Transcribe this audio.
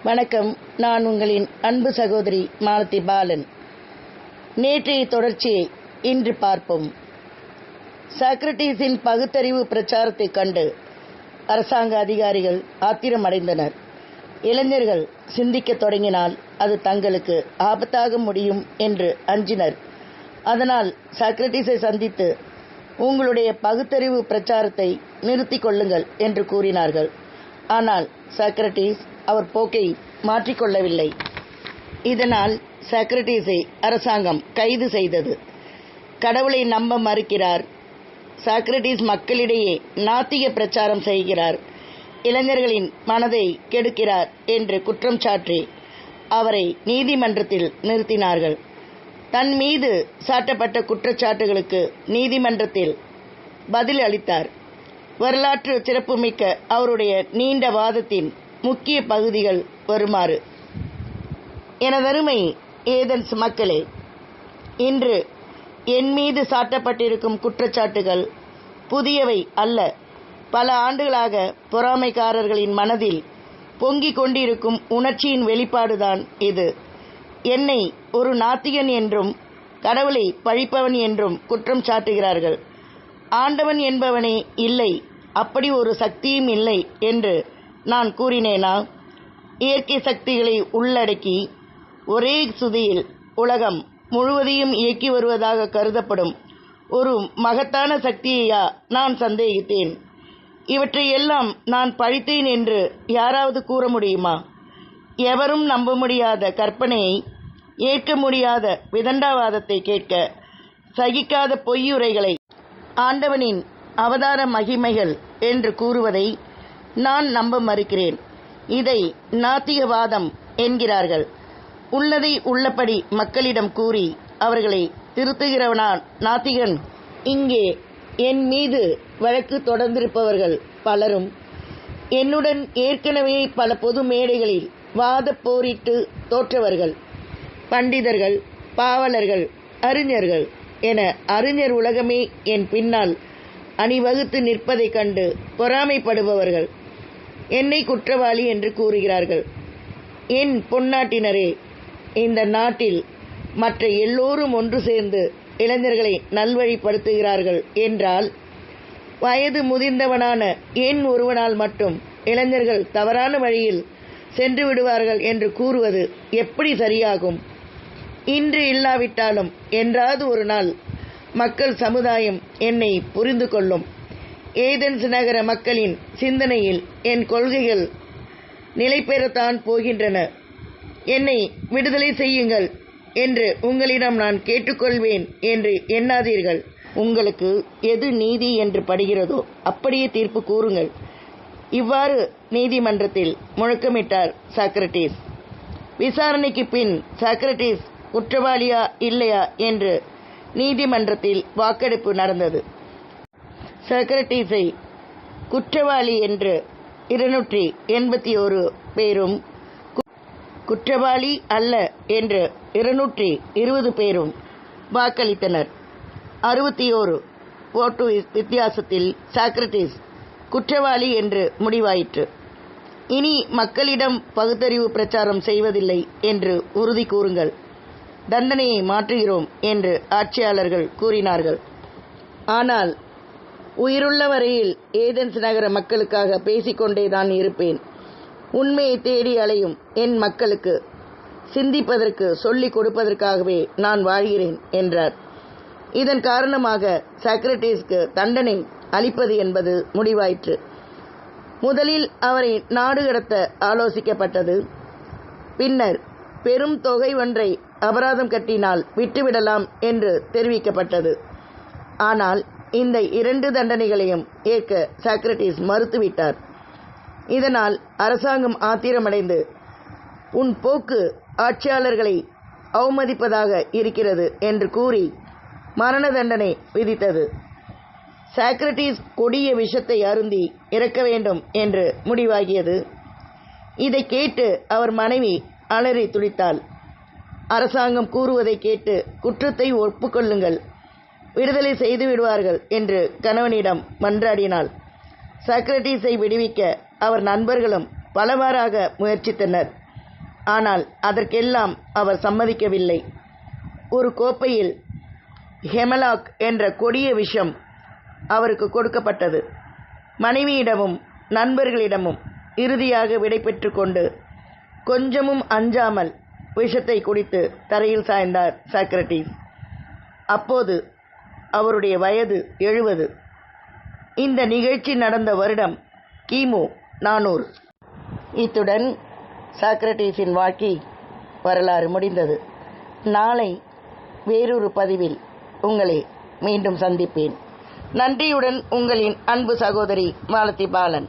வணக்கம். நான் உங்களின் அன்பு சகோதரி மாலதி பாலன். நேற்றைய தொடர்ச்சியை இன்று பார்ப்போம். சாக்ரடீஸின் பகுத்தறிவு பிரச்சாரத்தைக் கண்டு அரசாங்க அதிகாரிகள் ஆத்திரமடைந்தனர். இளைஞர்கள் சிந்திக்கத் தொடங்கினால் அது தங்களுக்கு ஆபத்தாக முடியும் என்று அஞ்சினர். அதனால் சாக்ரடீஸை சந்தித்து உங்களுடைய பகுத்தறிவு பிரச்சாரத்தை நிறுத்திக் கொள்ளுங்கள் என்று கூறினார்கள். ஆனால் சாக்ரடீஸ் அவர் போக்கை மாற்றிக்கொள்ளவில்லை. இதனால் சாக்ரடீஸை அரசாங்கம் கைது செய்தது. கடவுளை நம்ப மறுக்கிறார், சாக்ரடீஸ் மக்களிடையே நாத்திக பிரச்சாரம் செய்கிறார், இளைஞர்களின் மனதை கெடுக்கிறார் என்று குற்றம் சாட்டி அவரை நீதிமன்றத்தில் நிறுத்தினார்கள். தன் மீது சாட்டப்பட்ட குற்றச்சாட்டுகளுக்கு நீதிமன்றத்தில் பதில் அளித்தார். வரலாற்று சிறப்புமிக்க அவருடைய நீண்ட வாதத்தின் முக்கிய பகுதிகள் வருமாறு. எனதருமை ஏதென்ஸ் மக்களே, இன்று என் மீது சாட்டப்பட்டிருக்கும் குற்றச்சாட்டுகள் புதியவை அல்ல. பல ஆண்டுகளாக பொறாமைக்காரர்களின் மனதில் பொங்கிக் கொண்டிருக்கும் உணர்ச்சியின் வெளிப்பாடுதான் இது. என்னை ஒரு நாத்திகன் என்றும் கடவுளை பழிப்பவன் என்றும் குற்றம் சாட்டுகிறார்கள். ஆண்டவன் என்பவனே இல்லை, அப்படி ஒரு சக்தியும் இல்லை என்று நான் கூறினேனா? இயற்கை சக்திகளை உள்ளடக்கி ஒரே சுதியில் உலகம் முழுவதையும் இயக்கி வருவதாக கருதப்படும் ஒரு மகத்தான சக்தியையா நான் சந்தேகித்தேன்? இவற்றையெல்லாம் நான் பழித்தேன் என்று யாராவது கூற முடியுமா? எவரும் நம்ப முடியாத கற்பனையை, ஏற்க முடியாத விதண்டாவாதத்தை, கேட்க சகிக்காத பொய்யுரைகளை ஆண்டவனின் அவதார மகிமைகள் என்று கூறுவதை நான் நம்ப மறுக்கிறேன். இதை நாத்திகவாதம் என்கிறார்கள். உள்ளதை உள்ளபடி மக்களிடம் கூறி அவர்களை திருத்துகிறவனா நாத்திகன்? இங்கே என் மீது வழக்கு தொடர்ந்திருப்பவர்கள் பலரும் என்னுடன் ஏற்கனவே பல பொது மேடைகளில் வாத போரிட்டு தோற்றவர்கள். பண்டிதர்கள், பாவலர்கள், அறிஞர்கள் என அறிஞர் உலகமே என் பின்னால் அணிவகுத்து நிற்பதைக் கண்டு பொறாமைப்படுபவர்கள் என்னை குற்றவாளி என்று கூறுகிறார்கள். என் பொன்னாட்டினரே, இந்த நாட்டில் மற்ற எல்லோரும் ஒன்று சேர்ந்து இளைஞர்களை நல்வழிப்படுத்துகிறார்கள் என்றால், வயது முதிர்ந்தவனான என் ஒருவனால் மட்டும் இளைஞர்கள் தவறான வழியில் சென்று விடுவார்கள் என்று கூறுவது எப்படி சரியாகும்? இன்று இல்லாவிட்டாலும் என்றாவது ஒரு நாள் மக்கள் சமுதாயம் என்னை புரிந்து கொள்ளும். ஏதென்ஸ் நகர மக்களின் சிந்தனையில் என் கொள்கைகள் நிலை பெறத்தான் போகின்றன. என்னை விடுதலை செய்யுங்கள் என்று உங்களிடம் நான் கேட்டுக்கொள்வேன் என்று எண்ணாதீர்கள். உங்களுக்கு எது நீதி என்று படுகிறதோ அப்படியே தீர்ப்பு கூறுங்கள். இவ்வாறு நீதிமன்றத்தில் முழக்கமிட்டார் சாக்ரடீஸ். விசாரணைக்கு பின் சாக்ரடீஸ் குற்றவாளியா இல்லையா என்று நீதிமன்றத்தில் வாக்கெடுப்பு நடந்தது. சாக்ரடீஸை குற்றவாளி என்று 281 பேரும், குற்றவாளி அல்ல என்று 220 பேரும் வாக்களித்தனர். 61 ஓட்டு வித்தியாசத்தில் சாக்ரடீஸ் குற்றவாளி என்று முடிவாயிற்று. இனி மக்களிடம் பகுத்தறிவு பிரச்சாரம் செய்வதில்லை என்று உறுதி கூறுங்கள். தண்டனையை மாற்றுகிறோம் என்று ஆட்சியாளர்கள் கூறினார்கள். ஆனால் உயிருள்ள வரையில் ஏதென்ஸ் நகர மக்களுக்காக பேசிக்கொண்டேதான் இருப்பேன். உண்மையை தேடி அலையும் என் மக்களுக்கு சிந்திப்பதற்கு சொல்லிக் கொடுப்பதற்காகவே நான் வாழ்கிறேன் என்றார். இதன் காரணமாக சாக்ரடீஸ்க்கு தண்டனை அளிப்பது என்பது முடிவாயிற்று. முதலில் அவரை நாடு கடத்த ஆலோசிக்கப்பட்டது. பின்னர் பெரும் தொகை ஒன்றை அபராதம் கட்டினால் விட்டுவிடலாம் என்று தெரிவிக்கப்பட்டது. ஆனால் இந்த 2 தண்டனைகளையும் ஏற்க சாக்ரடீஸ் மறுத்துவிட்டார். இதனால் அரசாங்கம் ஆத்திரமடைந்து, உன் போக்கு ஆட்சியாளர்களை அவமதிப்பதாக இருக்கிறது என்று கூறி மரண தண்டனை விதித்தது. சாக்ரடீஸ் கொடிய விஷத்தை அருந்தி இறக்க வேண்டும் என்று முடிவாகியது. இதை கேட்டு அவர் மனைவி அலறி துடித்தாள். அரசாங்கம் கூறுவதை கேட்டு குற்றத்தை ஒப்புக்கொள்ளுங்கள், விடுதலை செய்து விடுவார்கள் என்று கணவனிடம் மன்றாடினாள். சாக்ரடீஸை விடுவிக்க அவர் நண்பர்களும் பலவாறாக முயற்சித்தனர். ஆனால் அதற்கெல்லாம் அவர் சம்மதிக்கவில்லை. ஒரு கோப்பையில் ஹெமலாக் என்ற கொடிய விஷம் அவருக்கு கொடுக்கப்பட்டது. மனைவியிடமும் நண்பர்களிடமும் இறுதியாக விடை பெற்று கொண்டு கொஞ்சமும் அஞ்சாமல் விஷத்தை குடித்து தரையில் சாய்ந்தார் சாக்ரட்டிஸ். அப்போது அவருடைய வயது 70. இந்த நிகழ்ச்சி நடந்த வருடம் கிமு 400. இத்துடன் சாக்ரட்டிஸின் வாழ்க்கை வரலாறு முடிந்தது. நாளை வேறொரு பதிவில் உங்களை மீண்டும் சந்திப்பேன். நன்றியுடன் உங்களின் அன்பு சகோதரி மாலதி பாலன்.